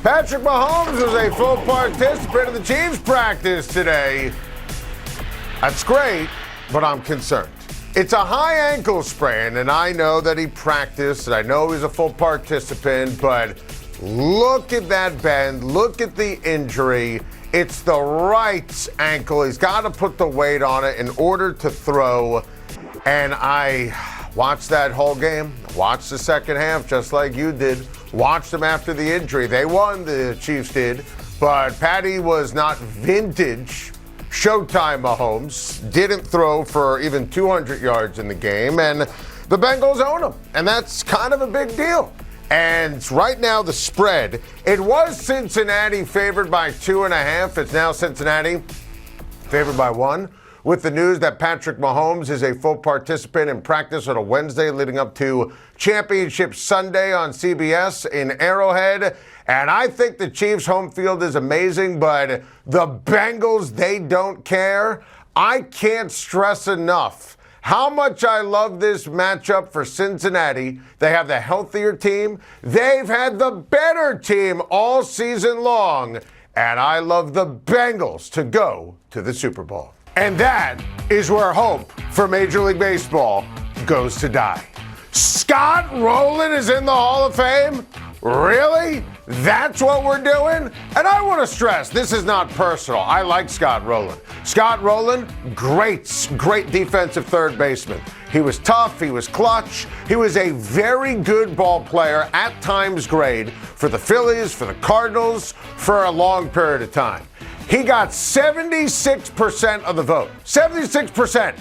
Patrick Mahomes was a full participant in the Chiefs practice today. That's great, but I'm concerned. It's a high ankle sprain, and I know that he practiced, and I know he's a full participant, but look at that bend. Look at the injury. It's the right ankle. He's got to put the weight on it in order to throw, and I watched that whole game, watched the second half just like you did. Watched them after the injury. They won, the Chiefs did, but Patty was not vintage Showtime Mahomes. Didn't throw for even 200 yards in the game, and the Bengals own him, and that's kind of a big deal. And right now, the spread, it was Cincinnati favored by 2.5. It's now Cincinnati favored by 1. With the news that Patrick Mahomes is a full participant in practice on a Wednesday leading up to Championship Sunday on CBS in Arrowhead. And I think the Chiefs' home field is amazing, but the Bengals, they don't care. I can't stress enough how much I love this matchup for Cincinnati. They have the healthier team. They've had the better team all season long. And I love the Bengals to go to the Super Bowl. And that is where hope for Major League Baseball goes to die. Scott Rolen is in the Hall of Fame? Really? That's what we're doing? And I want to stress, this is not personal. I like Scott Rolen. Scott Rolen, great defensive third baseman. He was tough, he was clutch, he was a very good ball player, at times great, for the Phillies, for the Cardinals, for a long period of time. He got 76% of the vote. 76%.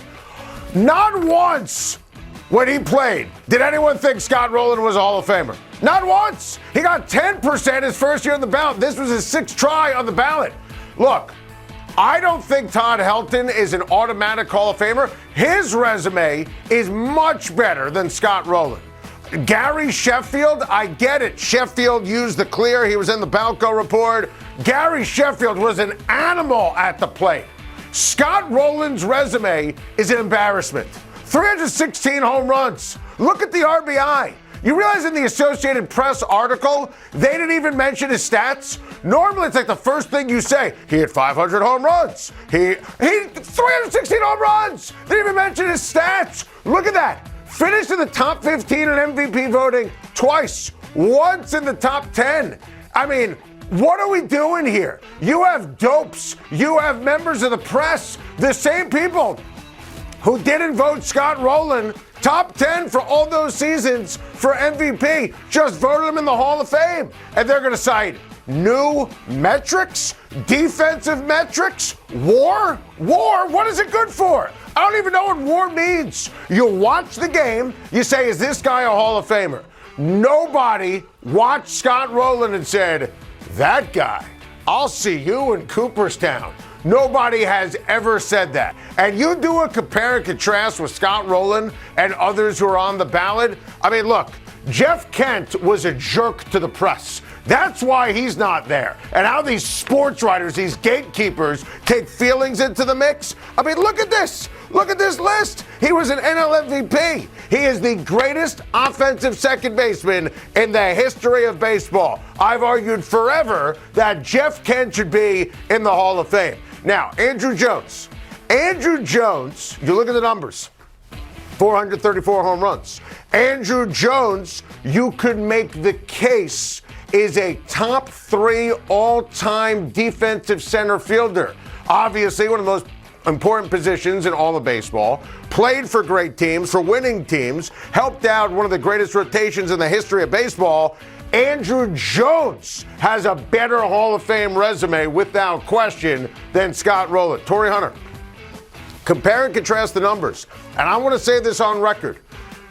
Not once when he played did anyone think Scott Rolen was a Hall of Famer. Not once. He got 10% his first year on the ballot. This was his 6th try on the ballot. Look, I don't think Todd Helton is an automatic Hall of Famer. His resume is much better than Scott Rolen. Gary Sheffield, I get it. Sheffield used the clear. He was in the Balco report. Gary Sheffield was an animal at the plate. Scott Rolen's resume is an embarrassment. 316 home runs. Look at the RBI. You realize in the Associated Press article, they didn't even mention his stats? Normally, it's like the first thing you say. He had 500 home runs. He 316 home runs. They didn't even mention his stats. Look at that. Finished in the top 15 in MVP voting twice. Once in the top 10. I mean, what are we doing here? You have dopes. You have members of the press. The same people who didn't vote Scott Rolen top 10 for all those seasons for MVP just voted him in the Hall of Fame. And they're going to cite new metrics, defensive metrics, war? War? What is it good for? I don't even know what war means. You watch the game, you say, is this guy a Hall of Famer? Nobody watched Scott Rolen and said, that guy, I'll see you in Cooperstown. Nobody has ever said that. And you do a compare and contrast with Scott Rolen and others who are on the ballot. I mean, look, Jeff Kent was a jerk to the press. That's why he's not there. And how these sports writers, these gatekeepers, take feelings into the mix. I mean, look at this. Look at this list. He was an NL MVP. He is the greatest offensive second baseman in the history of baseball. I've argued forever that Jeff Kent should be in the Hall of Fame. Now, Andrew Jones. Andrew Jones, you look at the numbers. 434 home runs. Andrew Jones, you could make the case, is a top 3 all-time defensive center fielder. Obviously, one of the most important positions in all of baseball. Played for great teams, for winning teams. Helped out one of the greatest rotations in the history of baseball. Andrew Jones has a better Hall of Fame resume, without question, than Scott Rolen. Torrey Hunter. Compare and contrast the numbers. And I want to say this on record.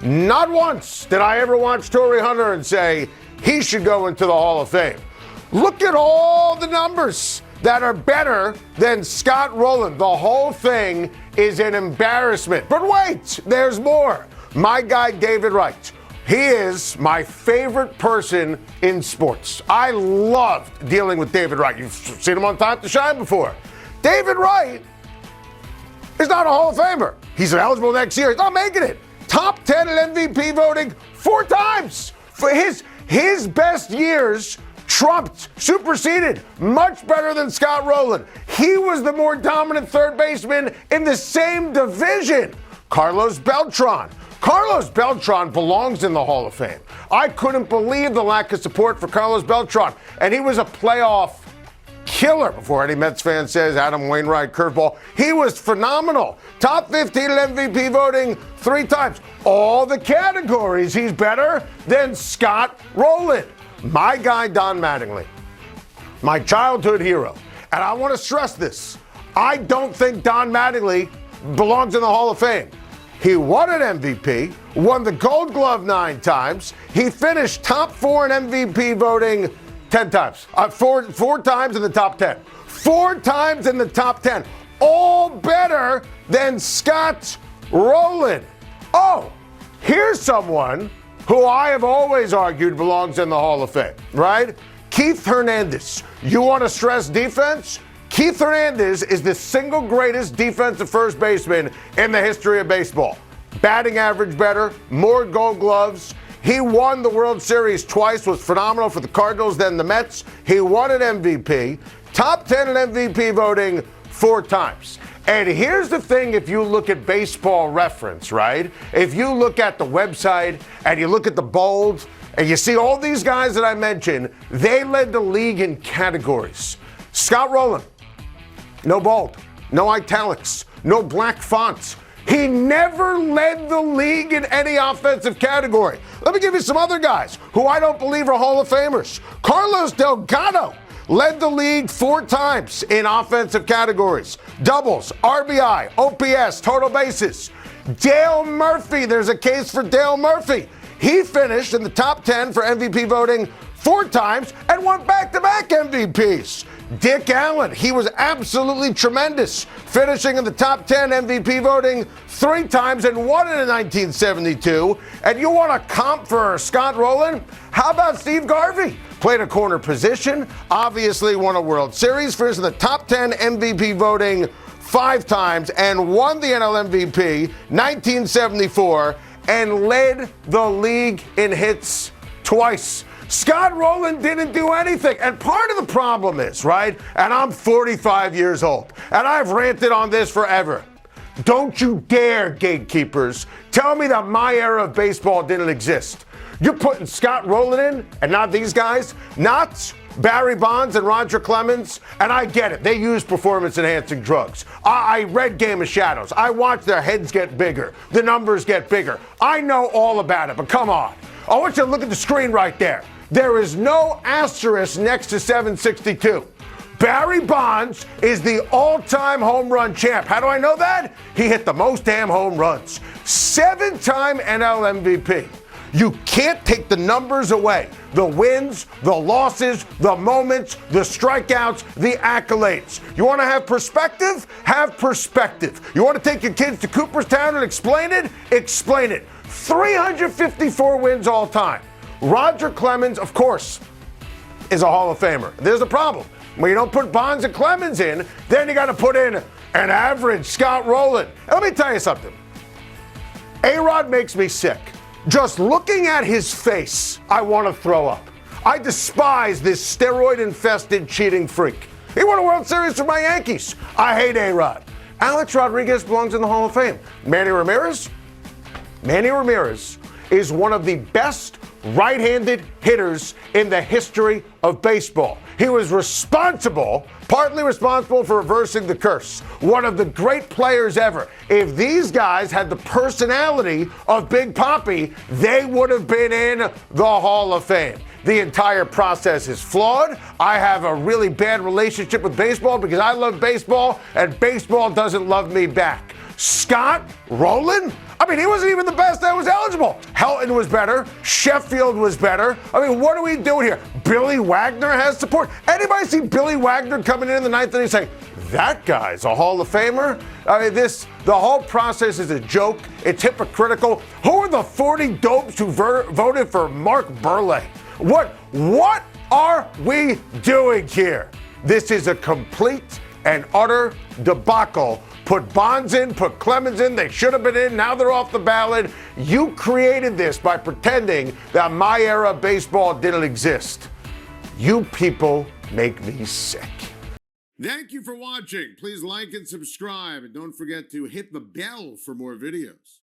Not once did I ever watch Torrey Hunter and say he should go into the Hall of Fame. Look at all the numbers that are better than Scott Rolen. The whole thing is an embarrassment. But wait, there's more. My guy, David Wright. He is my favorite person in sports. I loved dealing with David Wright. You've seen him on Time to Schein before. David Wright is not a Hall of Famer. He's eligible next year. He's not making it. Top 10 in MVP voting 4 times. For his best years trumped, superseded, much better than Scott Rolen. He was the more dominant third baseman in the same division. Carlos Beltran. Carlos Beltran belongs in the Hall of Fame. I couldn't believe the lack of support for Carlos Beltran. And he was a playoff killer before any Mets fan says Adam Wainwright curveball. He was phenomenal. Top 15 in MVP voting 3 times. All the categories, he's better than Scott Rolen. My guy, Don Mattingly, my childhood hero. And I want to stress this. I don't think Don Mattingly belongs in the Hall of Fame. He won an MVP, won the Gold Glove 9 times. He finished top 4 in MVP voting 10 times. Four times in the top 10. 4 times in the top 10. All better than Scott Rolen. Oh, here's someone who I have always argued belongs in the Hall of Fame, right? Keith Hernandez. You want to stress defense? Keith Hernandez is the single greatest defensive first baseman in the history of baseball. Batting average better, more Gold Gloves. He won the World Series twice, was phenomenal for the Cardinals, then the Mets. He won an MVP, top 10 in MVP voting 4 times. And here's the thing, if you look at Baseball Reference, right? If you look at the website and you look at the bold and you see all these guys that I mentioned, they led the league in categories. Scott Rolen, no bold, no italics, no black fonts. He never led the league in any offensive category. Let me give you some other guys who I don't believe are Hall of Famers. Carlos Delgado led the league 4 times in offensive categories. Doubles, RBI, OPS, total bases. Dale Murphy, there's a case for Dale Murphy. He finished in the top 10 for MVP voting 4 times and won back-to-back MVPs. Dick Allen, he was absolutely tremendous, finishing in the top 10 MVP voting 3 times and won it in 1972. And you want a comp for Scott Rolen? How about Steve Garvey? Played a corner position, obviously won a World Series, finished in the top 10 MVP voting 5 times and won the NL MVP 1974 and led the league in hits twice. Scott Rolen didn't do anything. And part of the problem is, right, and I'm 45 years old, and I've ranted on this forever. Don't you dare, gatekeepers, tell me that my era of baseball didn't exist. You're putting Scott Rolen in and not these guys, not Barry Bonds and Roger Clemens, and I get it. They use performance-enhancing drugs. I read Game of Shadows. I watched their heads get bigger, the numbers get bigger. I know all about it, but come on. I want you to look at the screen right there. There is no asterisk next to 762. Barry Bonds is the all-time home run champ. How do I know that? He hit the most damn home runs. 7-time NL MVP. You can't take the numbers away. The wins, the losses, the moments, the strikeouts, the accolades. You want to have perspective? Have perspective. You want to take your kids to Cooperstown and explain it? Explain it. 354 wins all time. Roger Clemens, of course, is a Hall of Famer. There's a problem. When you don't put Bonds and Clemens in, then you got to put in an average Scott Rolen. And let me tell you something. A-Rod makes me sick. Just looking at his face, I want to throw up. I despise this steroid-infested cheating freak. He won a World Series for my Yankees. I hate A-Rod. Alex Rodriguez belongs in the Hall of Fame. Manny Ramirez is one of the best right-handed hitters in the history of baseball. He was partly responsible for reversing the curse. One of the great players ever. If these guys had the personality of Big Papi, they would have been in the Hall of Fame. The entire process is flawed. I have a really bad relationship with baseball because I love baseball and baseball doesn't love me back. Scott Rolen? I mean, he wasn't even the best that was eligible. Helton was better. Sheffield was better. I mean, what are we doing here? Billy Wagner has support. Anybody see Billy Wagner coming in the ninth inning saying, that guy's a Hall of Famer? I mean, the whole process is a joke. It's hypocritical. Who are the 40 dopes who voted for Mark Burley? What are we doing here? This is a complete and utter debacle. Put Bonds in, put Clemens in, they should have been in, now they're off the ballot. You created this by pretending that my era of baseball didn't exist. You people make me sick. Thank you for watching. Please like and subscribe, and don't forget to hit the bell for more videos.